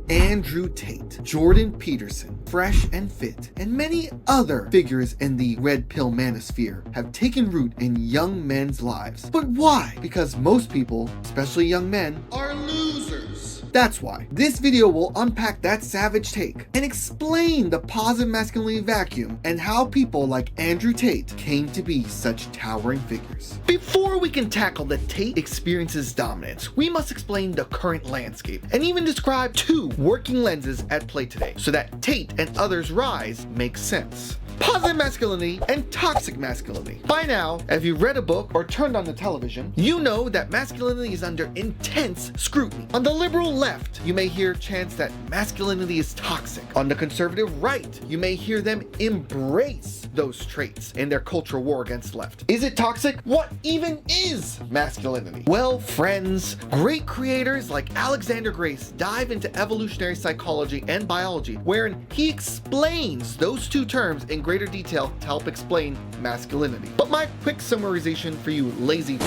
Andrew Tate, Jordan Peterson, Fresh and Fit, and many other figures in the red pill manosphere have taken root in young men's lives. But why? Because most people, especially young men, are losers. That's why this video will unpack that savage take and explain the positive masculinity vacuum and how people like Andrew Tate came to be such towering figures. Before we can tackle the Tate experience's dominance, we must explain the current landscape and even describe two working lenses at play today so that Tate and others' rise makes sense. Positive masculinity and toxic masculinity. By now, if you've read a book or turned on the television, you know that masculinity is under intense scrutiny. On the liberal left, you may hear chants that masculinity is toxic. On the conservative right, you may hear them embrace those traits in their cultural war against left. Is it toxic? What even is masculinity? Well, friends, great creators like Alexander Grace dive into evolutionary psychology and biology, wherein he explains those two terms in greater detail to help explain masculinity. But my quick summarization for you lazy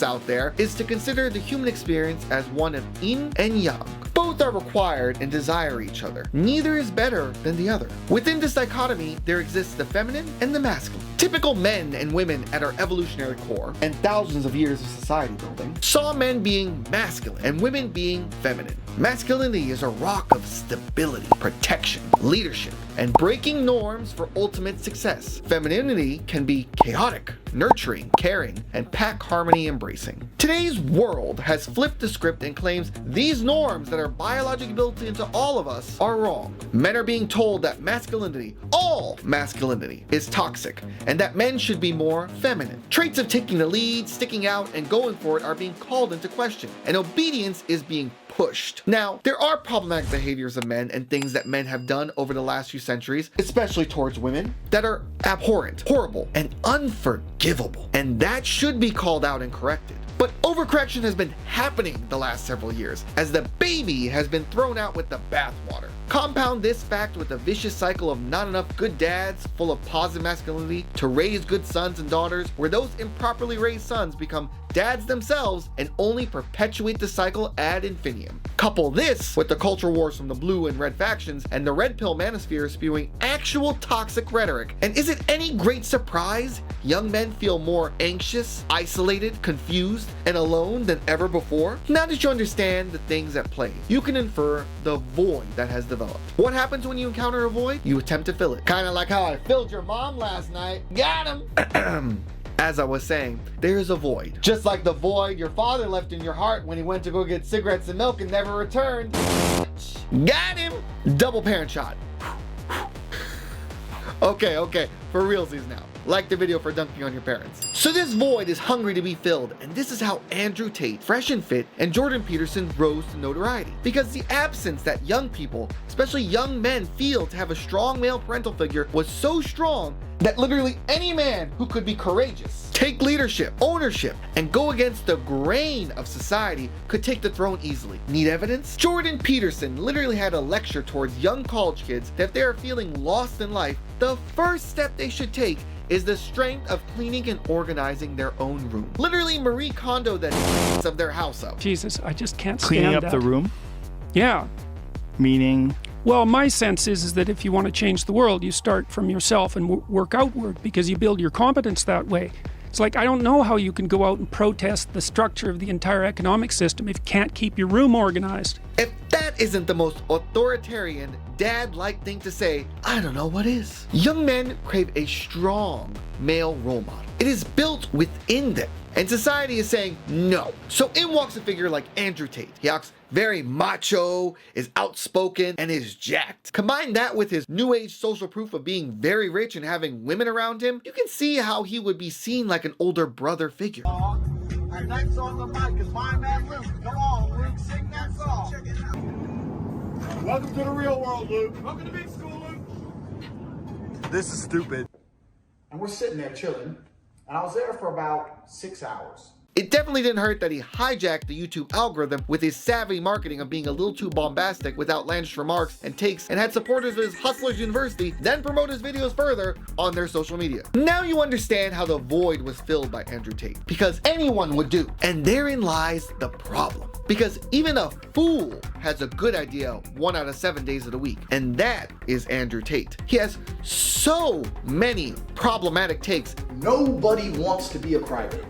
out there is to consider the human experience as one of yin and yang. Both are required and desire each other. Neither is better than the other. Within this dichotomy, there exists the feminine and the masculine. Typical men and women at our evolutionary core, and thousands of years of society building, saw men being masculine and women being feminine. Masculinity is a rock of stability, protection, leadership, and breaking norms for ultimate success. Femininity can be chaotic, nurturing, caring, and pack harmony embracing. Today's world has flipped the script and claims these norms that are biologically built into all of us are wrong. Men are being told that masculinity, all masculinity, is toxic, and that men should be more feminine. Traits of taking the lead, sticking out, and going for it are being called into question, and obedience is being pushed. Now, there are problematic behaviors of men and things that men have done over the last few centuries, especially towards women, that are abhorrent, horrible, and unforgivable. And that should be called out and corrected. But overcorrection has been happening the last several years, as the baby has been thrown out with the bathwater. Compound this fact with a vicious cycle of not enough good dads full of positive masculinity to raise good sons and daughters, where those improperly raised sons become dads themselves and only perpetuate the cycle ad infinitum. Couple this with the culture wars from the blue and red factions and the red pill manosphere spewing actual toxic rhetoric, and is it any great surprise young men feel more anxious, isolated, confused, and alone than ever before? Now that you understand the things at play, you can infer the void that has developed. What happens when you encounter a void? You attempt to fill it. Kind of like how I filled your mom last night. Got him! As I was saying, there is a void. Just like the void your father left in your heart when he went to go get cigarettes and milk and never returned. Got him! Double parent shot. Okay, for realsies now. Like the video for dunking on your parents. So this void is hungry to be filled, and this is how Andrew Tate, Fresh and Fit, and Jordan Peterson rose to notoriety. Because the absence that young people, especially young men, feel to have a strong male parental figure was so strong that literally any man who could be courageous, take leadership, ownership, and go against the grain of society could take the throne easily. Need evidence? Jordan Peterson literally had a lecture towards young college kids that if they are feeling lost in life, the first step they should take is the strength of cleaning and organizing their own room. Literally Marie Kondo the of their house up. Jesus, I just can't stand Cleaning up that. the room? Yeah. Meaning? Well, my sense is that if you want to change the world, you start from yourself and work outward, because you build your competence that way. It's like, I don't know how you can go out and protest the structure of the entire economic system if you can't keep your room organized. If that isn't the most authoritarian, dad-like thing to say, I don't know what is. Young men crave a strong male role model. It is built within them, and society is saying no. So in walks a figure like Andrew Tate. He acts very macho, is outspoken, and is jacked. Combine that with his new age social proof of being very rich and having women around him, you can see how he would be seen like an older brother figure. Our next on the mic is my man Luke. Come on, Luke, sing that song. Check it out. Welcome to the real world, Luke. Welcome to big school, Luke. This is stupid. And we're sitting there chilling, and I was there for about 6 hours. It definitely didn't hurt that he hijacked the YouTube algorithm with his savvy marketing of being a little too bombastic with outlandish remarks and takes, and had supporters of his Hustlers University then promote his videos further on their social media. Now you understand how the void was filled by Andrew Tate, because anyone would do. And therein lies the problem. Because even a fool has a good idea 1 out of 7 days of the week, and that is Andrew Tate. He has so many problematic takes. Nobody wants to be a crybaby.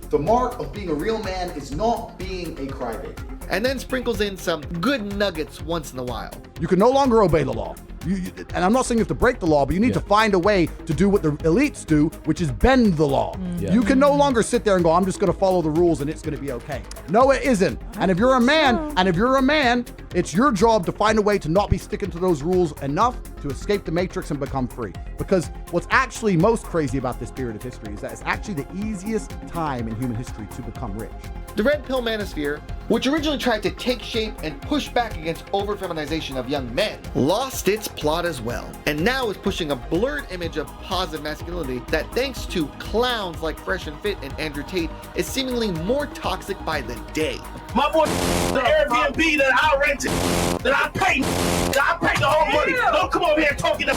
The mark of being a real man is not being a crybaby. And then sprinkles in some good nuggets once in a while. You can no longer obey the law. And I'm not saying you have to break the law, but you need to find a way to do what the elites do, which is bend the law. You can no longer sit there and go, I'm just going to follow the rules and it's going to be okay. No, it isn't. And if you're a man, it's your job to find a way to not be sticking to those rules enough to escape the matrix and become free. Because what's actually most crazy about this period of history is that it's actually the easiest time in human history to become rich. The Red Pill Manosphere, which originally tried to take shape and push back against over-feminization of young men, lost its plot as well, and now is pushing a blurred image of positive masculinity that, thanks to clowns like Fresh and Fit and Andrew Tate, is seemingly more toxic by the day. My boy, the Airbnb that I rented, that I paid the whole money. Don't come over here talking to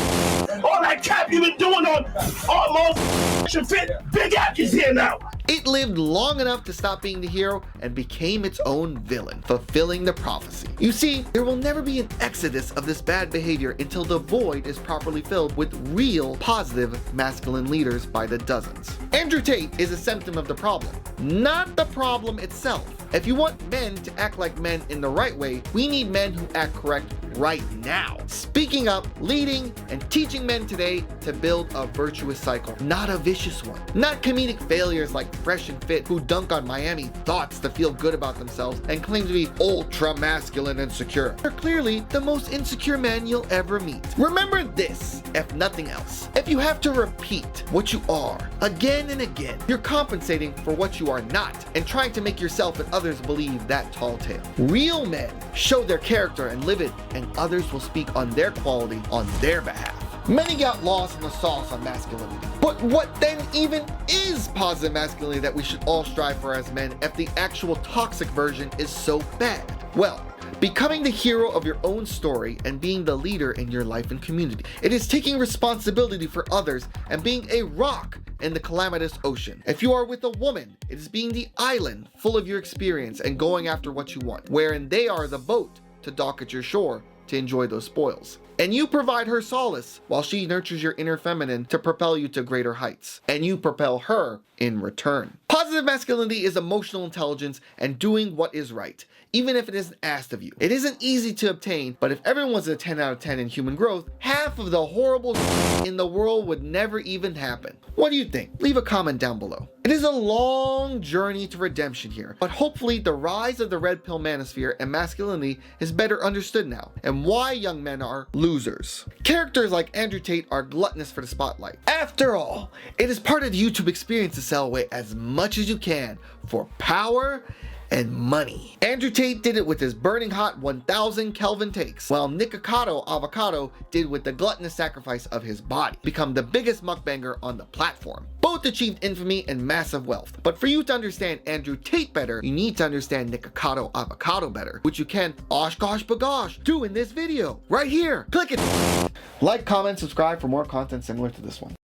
all that cap you've been doing on Fresh and Fit. Big Act is here now. It lived long enough to stop being the hero and became its own villain, fulfilling the prophecy. You see, there will never be an exodus of this bad behavior until the void is properly filled with real positive masculine leaders by the dozens. Andrew Tate is a symptom of the problem, not the problem itself. If you want men to act like men in the right way, we need men who act correct right now. Speaking up, leading, and teaching men today to build a virtuous cycle, not a vicious one. Not comedic failures like Fresh and Fit who dunk on Miami thoughts to feel good about themselves and claim to be ultra masculine and secure. They're clearly the most insecure men you'll ever meet. Remember this, if nothing else. If you have to repeat what you are again and again, you're compensating for what you are not and trying to make yourself and others believe that tall tale. Real men show their character and live it, and others will speak on their quality on their behalf. Many got lost in the sauce on masculinity. But what then even is positive masculinity that we should all strive for as men if the actual toxic version is so bad? Well, becoming the hero of your own story and being the leader in your life and community. It is taking responsibility for others and being a rock in the calamitous ocean. If you are with a woman, it is being the island full of your experience and going after what you want, wherein they are the boat to dock at your shore to enjoy those spoils. And you provide her solace while she nurtures your inner feminine to propel you to greater heights. And you propel her in return. Positive masculinity is emotional intelligence and doing what is right, even if it isn't asked of you. It isn't easy to obtain, but if everyone was a 10 out of 10 in human growth, half of the horrible in the world would never even happen. What do you think? Leave a comment down below. It is a long journey to redemption here, but hopefully the rise of the Red Pill Manosphere and masculinity is better understood now, and why young men are losers. Characters like Andrew Tate are gluttonous for the spotlight. After all, it is part of the YouTube experience to sell away as much as you can for power and money. Andrew Tate did it with his burning hot 1000 Kelvin takes, while Nikocado Avocado did with the gluttonous sacrifice of his body, become the biggest mukbanger on the platform. Both achieved infamy and massive wealth, but for you to understand Andrew Tate better, you need to understand Nikocado Avocado better, which you can 𝗏𝗏𝗏 do in this video, right here. Click it. Like, comment, subscribe for more content similar to this one.